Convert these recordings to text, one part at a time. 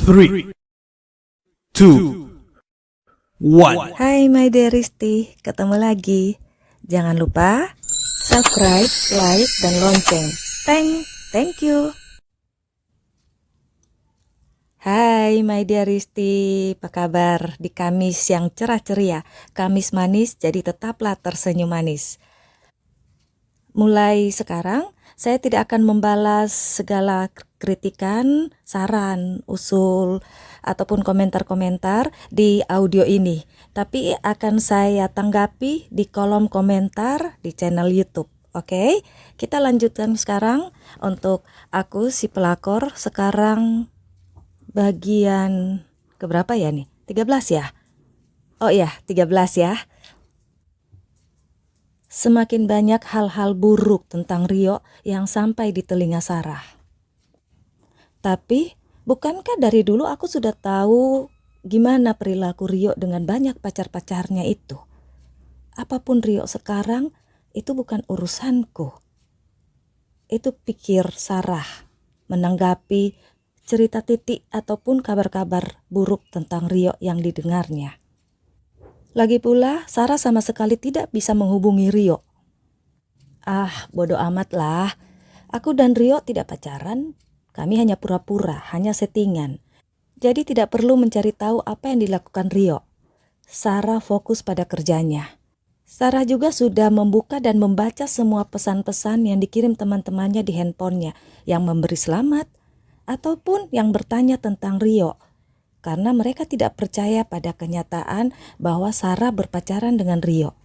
3, 2, 1. Hai my dear Risti, ketemu lagi. Jangan lupa subscribe, like, dan lonceng. Thank you. Hai my dear Risti, apa kabar di Kamis yang cerah ceria? Kamis manis, jadi tetaplah tersenyum manis. Mulai sekarang, saya tidak akan membalas segala kritikan, saran, usul, ataupun komentar-komentar di audio ini. Tapi akan saya tanggapi di kolom komentar di channel YouTube. Oke, kita lanjutkan sekarang untuk aku si pelakor. Sekarang bagian keberapa ya nih? 13 ya? Oh iya, 13 ya. Semakin banyak hal-hal buruk tentang Rio yang sampai di telinga Sarah. Tapi, bukankah dari dulu aku sudah tahu gimana perilaku Rio dengan banyak pacar-pacarnya itu? Apapun Rio sekarang, itu bukan urusanku. Itu pikir Sarah menanggapi cerita Titi ataupun kabar-kabar buruk tentang Rio yang didengarnya. Lagi pula, Sarah sama sekali tidak bisa menghubungi Rio. Bodoh amat lah. Aku dan Rio tidak pacaran. Kami hanya pura-pura, hanya settingan. Jadi tidak perlu mencari tahu apa yang dilakukan Rio. Sarah fokus pada kerjanya. Sarah juga sudah membuka dan membaca semua pesan-pesan yang dikirim teman-temannya di handphonenya, yang memberi selamat, ataupun yang bertanya tentang Rio. Karena mereka tidak percaya pada kenyataan bahwa Sarah berpacaran dengan Rio.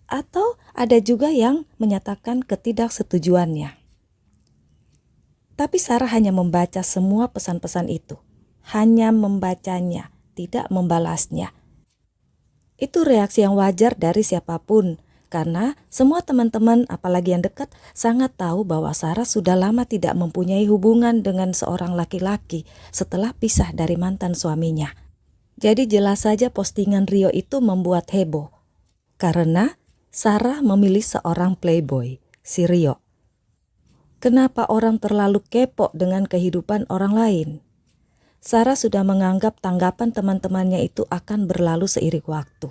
Atau ada juga yang menyatakan ketidaksetujuannya. Tapi Sarah hanya membaca semua pesan-pesan itu. Hanya membacanya, tidak membalasnya. Itu reaksi yang wajar dari siapapun. Karena semua teman-teman, apalagi yang dekat, sangat tahu bahwa Sarah sudah lama tidak mempunyai hubungan dengan seorang laki-laki setelah pisah dari mantan suaminya. Jadi jelas saja postingan Rio itu membuat heboh. Karena Sarah memilih seorang playboy, si Rio. Kenapa orang terlalu kepo dengan kehidupan orang lain? Sarah sudah menganggap tanggapan teman-temannya itu akan berlalu seiring waktu.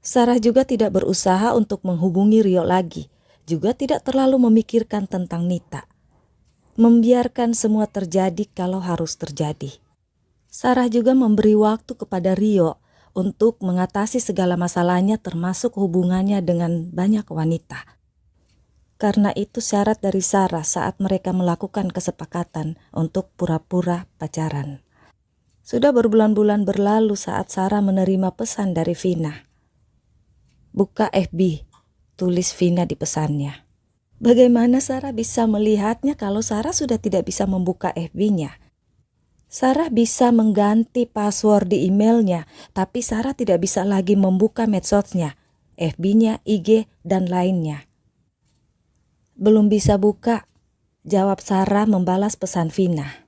Sarah juga tidak berusaha untuk menghubungi Rio lagi, juga tidak terlalu memikirkan tentang Nita. Membiarkan semua terjadi kalau harus terjadi. Sarah juga memberi waktu kepada Rio untuk mengatasi segala masalahnya termasuk hubungannya dengan banyak wanita. Karena itu syarat dari Sarah saat mereka melakukan kesepakatan untuk pura-pura pacaran. Sudah berbulan-bulan berlalu saat Sarah menerima pesan dari Vina. Buka FB, tulis Vina di pesannya. Bagaimana Sarah bisa melihatnya kalau Sarah sudah tidak bisa membuka FB-nya? Sarah bisa mengganti password di emailnya, tapi Sarah tidak bisa lagi membuka medsosnya, FB-nya, IG, dan lainnya. Belum bisa buka, jawab Sarah membalas pesan Vina.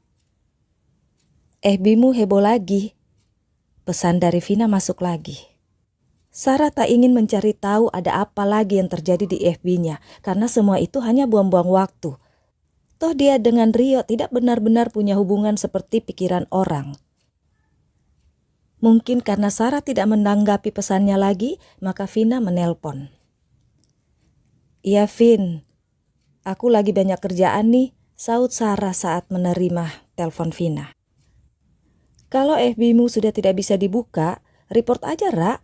FB-mu heboh lagi. Pesan dari Vina masuk lagi. Sarah tak ingin mencari tahu ada apa lagi yang terjadi di FB-nya karena semua itu hanya buang-buang waktu. Toh dia dengan Rio tidak benar-benar punya hubungan seperti pikiran orang. Mungkin karena Sarah tidak menanggapi pesannya lagi, maka Vina menelpon. Iya Vin, aku lagi banyak kerjaan nih, saut Sarah saat menerima telepon Vina. Kalau FB-mu sudah tidak bisa dibuka, report aja Ra.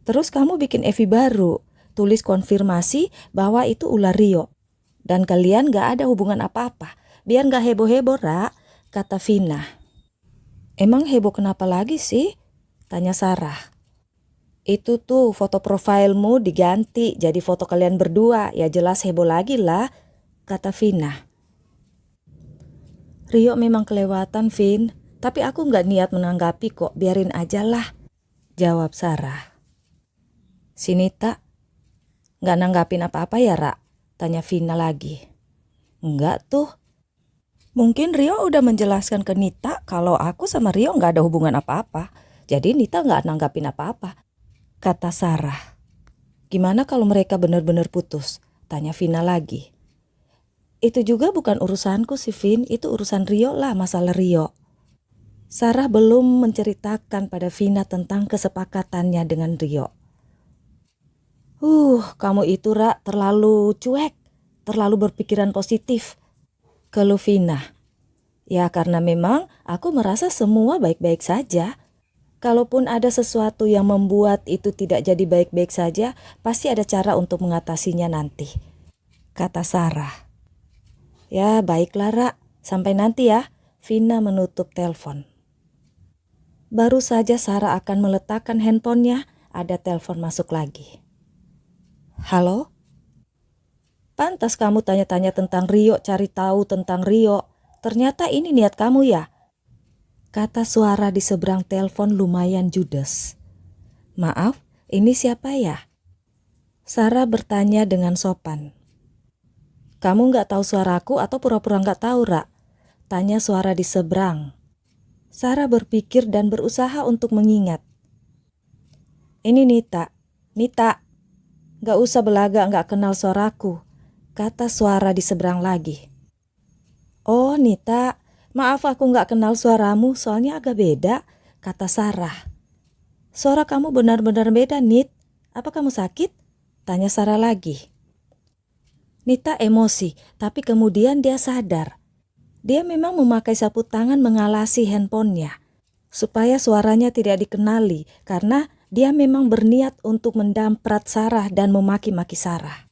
Terus kamu bikin FB baru, tulis konfirmasi bahwa itu ulah Rio. Dan kalian gak ada hubungan apa-apa, biar gak heboh-heboh Ra, kata Vina. Emang heboh kenapa lagi sih? Tanya Sarah. Itu tuh foto profilmu diganti jadi foto kalian berdua, ya jelas heboh lagi lah, kata Vina. Rio memang kelewatan Vin, tapi aku gak niat menanggapi kok, biarin aja lah, jawab Sarah. Si Nita, gak nanggapin apa-apa ya Ra? Tanya Vina lagi. Enggak tuh. Mungkin Rio udah menjelaskan ke Nita kalau aku sama Rio gak ada hubungan apa-apa. Jadi Nita gak nanggapin apa-apa, kata Sarah. Gimana kalau mereka benar-benar putus? Tanya Vina lagi. Itu juga bukan urusanku sih Vin, itu urusan Rio lah, masalah Rio. Sarah belum menceritakan pada Vina tentang kesepakatannya dengan Rio. Kamu itu Ra terlalu cuek, terlalu berpikiran positif, keluh Vina. Ya karena memang aku merasa semua baik-baik saja. Kalaupun ada sesuatu yang membuat itu tidak jadi baik-baik saja, pasti ada cara untuk mengatasinya nanti, kata Sarah. Ya baiklah Ra, sampai nanti ya. Vina menutup telepon. Baru saja Sarah akan meletakkan handphonenya, ada telepon masuk lagi. Halo? Pantas kamu tanya-tanya tentang Rio, cari tahu tentang Rio. Ternyata ini niat kamu ya? Kata suara di seberang telepon lumayan judes. Maaf, ini siapa ya? Sarah bertanya dengan sopan. Kamu gak tahu suaraku atau pura-pura gak tahu, Ra? Tanya suara di seberang. Sarah berpikir dan berusaha untuk mengingat. Ini Nita. Nita, gak usah belagak gak kenal suaraku, kata suara di seberang lagi. Oh Nita, maaf aku gak kenal suaramu soalnya agak beda, kata Sarah. Suara kamu benar-benar beda Nit, apa kamu sakit? Tanya Sarah lagi. Nita emosi, tapi kemudian dia sadar. Dia memang memakai sapu tangan mengalasi handphonenya supaya suaranya tidak dikenali karena dia memang berniat untuk mendamprat Sarah dan memaki-maki Sarah.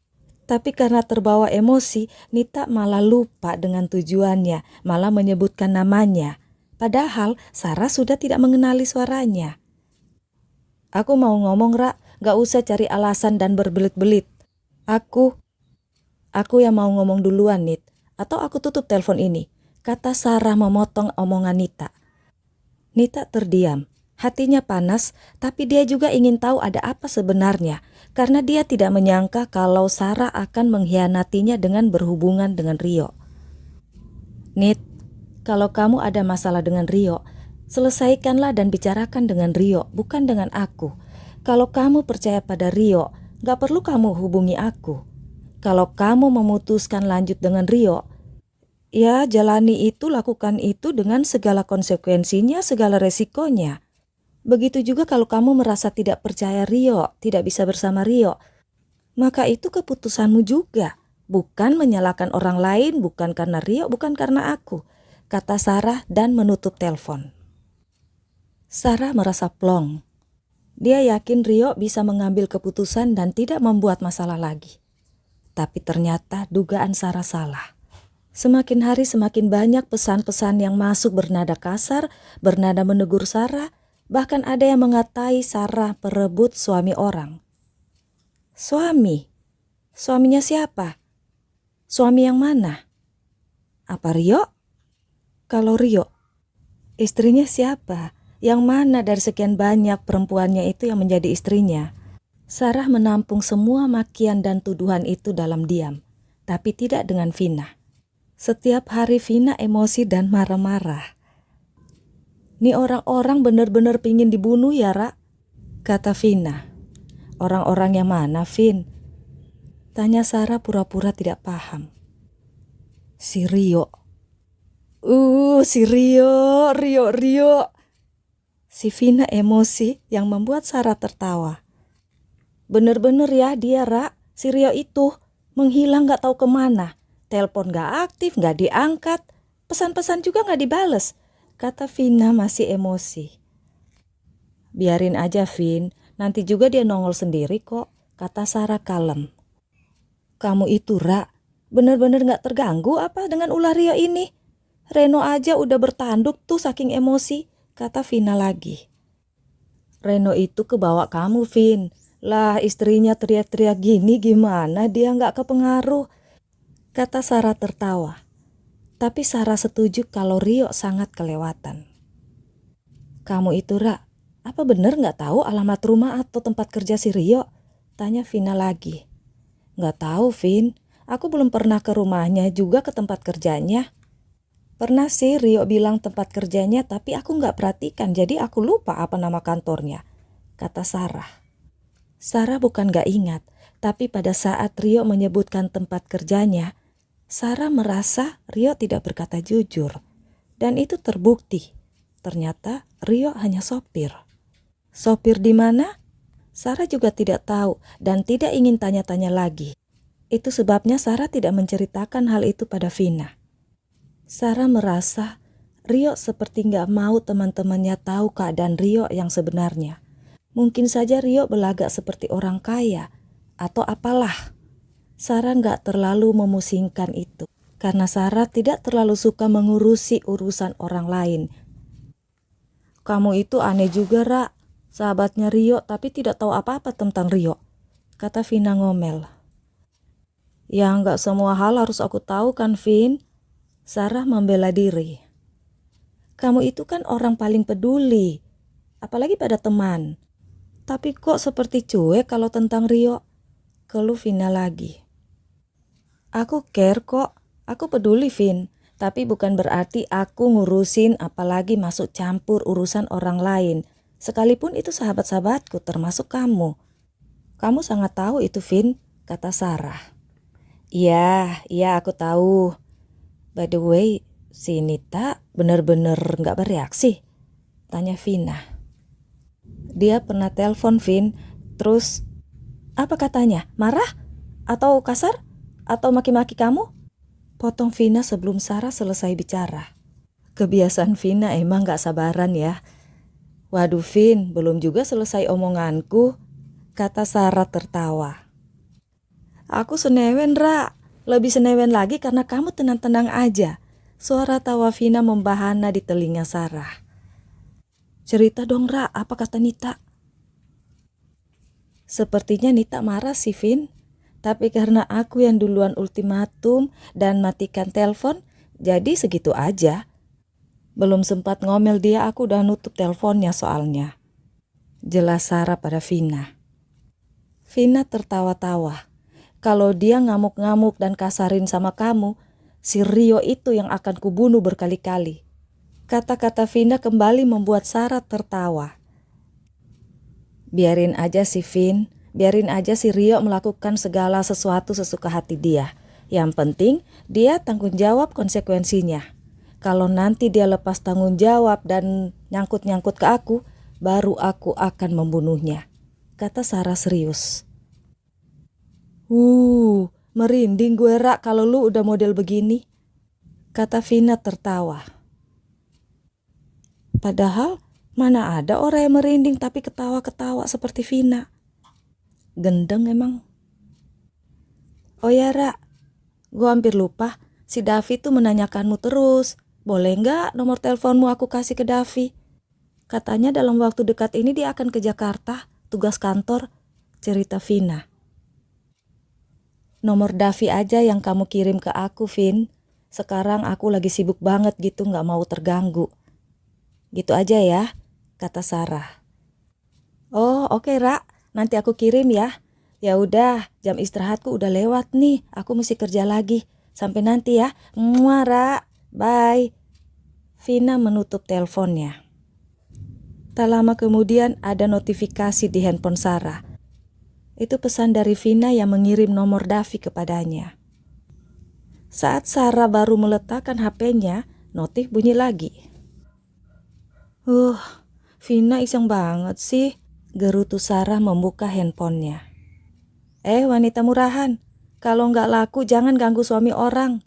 Tapi karena terbawa emosi, Nita malah lupa dengan tujuannya, malah menyebutkan namanya. Padahal Sarah sudah tidak mengenali suaranya. Aku mau ngomong Ra, gak usah cari alasan dan berbelit-belit. Aku yang mau ngomong duluan Nit, atau aku tutup telepon ini, kata Sarah memotong omongan Nita. Nita terdiam, hatinya panas, tapi dia juga ingin tahu ada apa sebenarnya, karena dia tidak menyangka kalau Sarah akan mengkhianatinya dengan berhubungan dengan Rio. Nit, kalau kamu ada masalah dengan Rio, selesaikanlah dan bicarakan dengan Rio, bukan dengan aku. Kalau kamu percaya pada Rio, gak perlu kamu hubungi aku. Kalau kamu memutuskan lanjut dengan Rio, ya jalani itu, lakukan itu dengan segala konsekuensinya, segala resikonya. Begitu juga kalau kamu merasa tidak percaya Rio, tidak bisa bersama Rio, maka itu keputusanmu juga. Bukan menyalahkan orang lain, bukan karena Rio, bukan karena aku, kata Sarah dan menutup telepon. Sarah merasa plong. Dia yakin Rio bisa mengambil keputusan dan tidak membuat masalah lagi. Tapi ternyata dugaan Sarah salah. Semakin hari semakin banyak pesan-pesan yang masuk bernada kasar, bernada menegur Sarah, bahkan ada yang mengatai Sarah perebut suami orang. Suami? Suaminya siapa? Suami yang mana? Apa Rio? Kalau Rio, istrinya siapa? Yang mana dari sekian banyak perempuannya itu yang menjadi istrinya? Sarah menampung semua makian dan tuduhan itu dalam diam, tapi tidak dengan Vina. Setiap hari Vina emosi dan marah-marah. Nih orang-orang benar-benar pingin dibunuh ya Ra, kata Vina. Orang-orang yang mana Vin? Tanya Sarah pura-pura tidak paham. Si Rio. Si Rio. Si Vina emosi yang membuat Sarah tertawa. Bener-bener ya dia Ra, si Rio itu menghilang gak tahu kemana. Telepon gak aktif, gak diangkat, pesan-pesan juga gak dibales, kata Vina masih emosi. Biarin aja Vin, nanti juga dia nongol sendiri kok, kata Sarah kalem. Kamu itu Ra, bener-bener gak terganggu apa dengan ulah Rio ini? Reno aja udah bertanduk tuh saking emosi, kata Vina lagi. Reno itu kebawa kamu Vin. Lah istrinya teriak-teriak gini gimana dia gak kepengaruh, kata Sarah tertawa. Tapi Sarah setuju kalau Rio sangat kelewatan. Kamu itu Ra, apa bener gak tahu alamat rumah atau tempat kerja si Rio? Tanya Vina lagi. Gak tahu Vin, aku belum pernah ke rumahnya juga ke tempat kerjanya. Pernah sih Rio bilang tempat kerjanya tapi aku gak perhatikan jadi aku lupa apa nama kantornya, kata Sarah. Sarah bukan gak ingat, tapi pada saat Rio menyebutkan tempat kerjanya, Sarah merasa Rio tidak berkata jujur. Dan itu terbukti. Ternyata Rio hanya sopir. Sopir di mana? Sarah juga tidak tahu dan tidak ingin tanya-tanya lagi. Itu sebabnya Sarah tidak menceritakan hal itu pada Vina. Sarah merasa Rio seperti nggak mau teman-temannya tahu keadaan Rio yang sebenarnya. Mungkin saja Rio berlagak seperti orang kaya atau apalah. Sarah nggak terlalu memusingkan itu karena Sarah tidak terlalu suka mengurusi urusan orang lain. Kamu itu aneh juga, Ra. Sahabatnya Rio tapi tidak tahu apa-apa tentang Rio, kata Vina ngomel. Ya nggak semua hal harus aku tahu kan, Vin? Sarah membela diri. Kamu itu kan orang paling peduli, apalagi pada teman. Tapi kok seperti cuek kalau tentang Rio? Keluh Vina lagi. Aku care kok, aku peduli Vin. Tapi bukan berarti aku ngurusin apalagi masuk campur urusan orang lain. Sekalipun itu sahabat-sahabatku termasuk kamu. Kamu sangat tahu itu Vin, kata Sarah. Iya aku tahu. By the way, si Nita bener-bener gak bereaksi? Tanya Vina. Dia pernah telepon Vin, terus apa katanya? Marah? Atau kasar? Atau maki-maki kamu? Potong Vina sebelum Sarah selesai bicara. Kebiasaan Vina emang gak sabaran ya. Waduh Vin, belum juga selesai omonganku, kata Sarah tertawa. Aku senewen Ra, lebih senewen lagi karena kamu tenang-tenang aja. Suara tawa Vina membahana di telinga Sarah. Cerita dong Ra, apa kata Nita? Sepertinya Nita marah sih Vin. Tapi karena aku yang duluan ultimatum dan matikan telepon, jadi segitu aja. Belum sempat ngomel dia, aku udah nutup teleponnya soalnya. Jelas Sarah pada Vina. Vina tertawa-tawa. Kalau dia ngamuk-ngamuk dan kasarin sama kamu, si Rio itu yang akan kubunuh berkali-kali. Kata-kata Vina kembali membuat Sarah tertawa. Biarin aja si Vin. Biarin aja si Rio melakukan segala sesuatu sesuka hati dia. Yang penting dia tanggung jawab konsekuensinya. Kalau nanti dia lepas tanggung jawab dan nyangkut-nyangkut ke aku, baru aku akan membunuhnya, kata Sarah serius. Merinding gue Ra kalau lu udah model begini, kata Vina tertawa. Padahal mana ada orang yang merinding tapi ketawa-ketawa seperti Vina. Gendeng emang. Oh ya Ra, gue hampir lupa. Si Davi tuh menanyakanmu terus. Boleh nggak nomor teleponmu aku kasih ke Davi? Katanya dalam waktu dekat ini dia akan ke Jakarta, tugas kantor, cerita Vina. Nomor Davi aja yang kamu kirim ke aku, Vin. Sekarang aku lagi sibuk banget gitu, nggak mau terganggu. Gitu aja ya, kata Sarah. Oh oke Ra. Nanti aku kirim ya. Ya udah, jam istirahatku udah lewat nih. Aku mesti kerja lagi. Sampai nanti ya. Muah Ra. Bye. Vina menutup teleponnya. Tak lama kemudian ada notifikasi di handphone Sarah. Itu pesan dari Vina yang mengirim nomor Davi kepadanya. Saat Sarah baru meletakkan HP-nya, notif bunyi lagi. Vina iseng banget sih. Gerutu Sarah membuka handphonenya. Wanita murahan, kalau nggak laku jangan ganggu suami orang.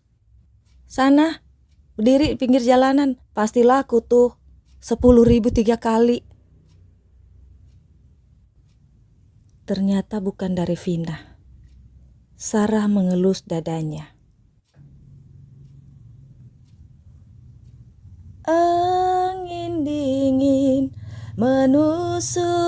Sana, berdiri di pinggir jalanan, pasti laku tuh. 10.000 3 kali. Ternyata bukan dari Vina. Sarah mengelus dadanya. Angin dingin menusuk